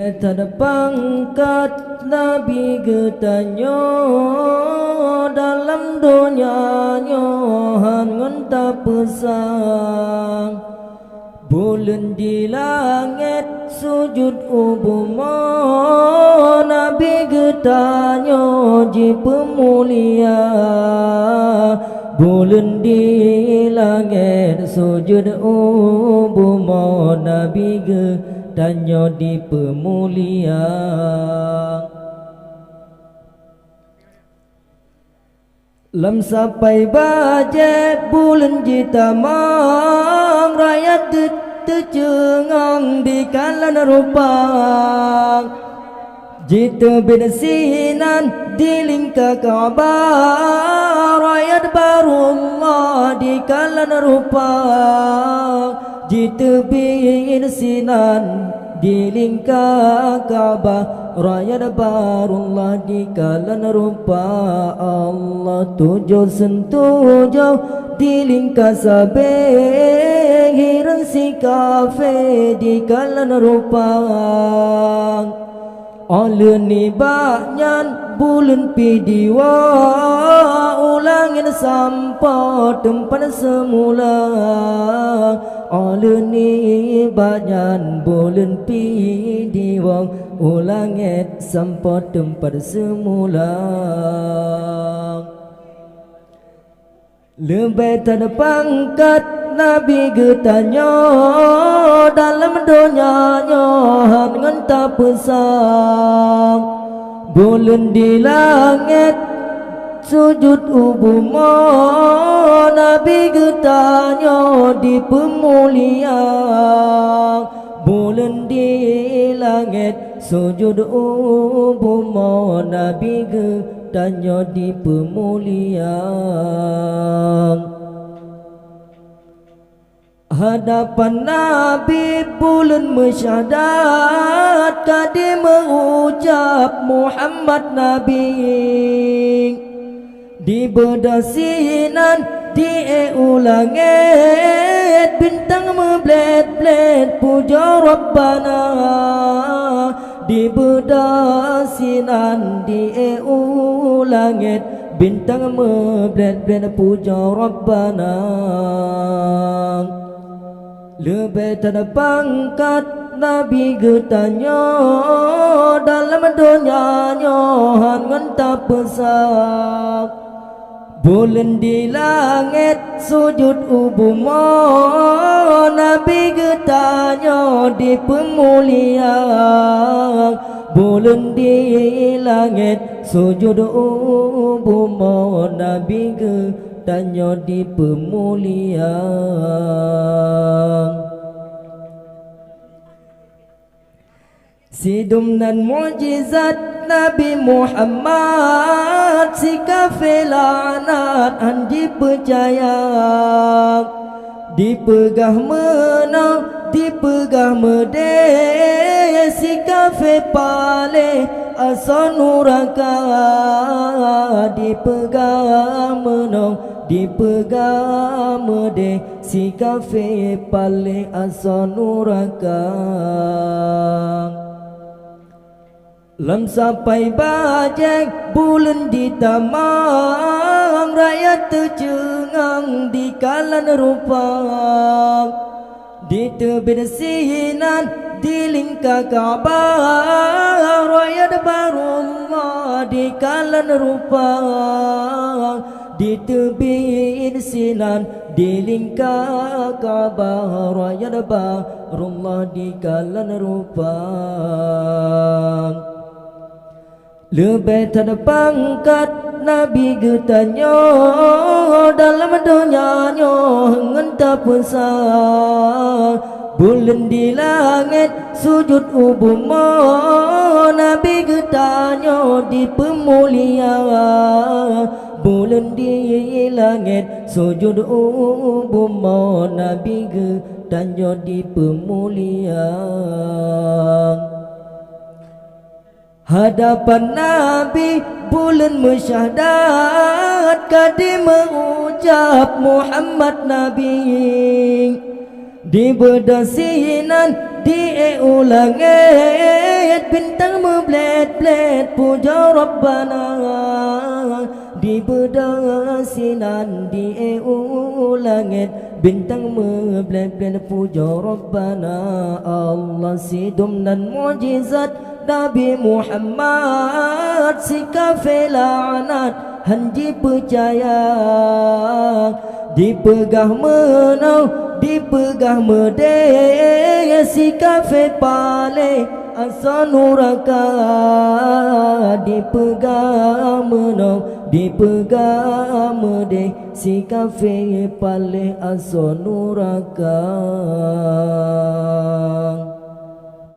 Terpangkat Nabi getanyo dalam donyanya hangon tak pesang bulan di langit sujud ubuma Nabi getanyo ji pemulia bulan di langit sujud ubuma Nabi getanyo di pemulia lam sampai bajet bulan jitamang rakyat tercengang di kalan rupang jitu bensinan di lingka Ka'bah rakyat barullah di kalan rupang jitu bensinan di lingka Ka'bah rakyat barullah di kalan rupa Allah tujuh sentujuh di lingka sabe hiran si kafe di kalan rupa Alun ni banyan bulan pidiwa ulangin sampai tempat semula Alun ni banyan bulan pidiwa ulangin sampai tempat semula lebih terpangkat Nabi getanyo dalam donyanya hangan tak pesang bulan di langit sujud ubuma Nabi getanyo di pemulia bulan di langit sujud ubuma Nabi getanyo di pemulia hadapan Nabi bulan mensyahadat kadi mengucap Muhammad Nabi di bedasinan di ulangit bintang memblet-blet puja Rabbana di bedasinan di ulangit bintang memblet-blet puja Rabbana lebih terpangkat Nabi getanyo dalam donyanya hangan tak pesak bulan di langit sujud ubuma Nabi getanyo di pemulia bulan di langit sujud ubuma Nabi getanyo di pemulia sidum dan mujizat Nabi Muhammad si kafilanat andi percaya dipegah menang dipegah mede si kafe pale asal nuraka dipegah menang dipegah mede si kafe pale asal nuraka lam sampai bajak bulan di tamang rakyat tercengang di kalan rupang di tebensinan di lingka Ka'bah rakyat barullah di kalan rupang di tebensinan di lingka Ka'bah rakyat barullah di kalan rupang lebih terpangkat Nabi getanyo dalam donyanya ngentah pesang bulan di langit sujud ubuma Nabi getanyo di pemulia bulan di langit sujud ubuma Nabi getanyo di pemulia hadapan Nabi bulan mensyahadat kadi mengucap Muhammad Nabi di bedasinan di ulangit bintang memblet-blet puja Rabbana di bedasinan di langit bintang memblet-blet puja Rabbana Allah sidum dan mujizat Nabi Muhammad si kafir la'anat hanji percaya dipegah menau dipegah mede si kafir paling asa nuraka dipegah menau dipegah mede si kafir paling asa nuraka.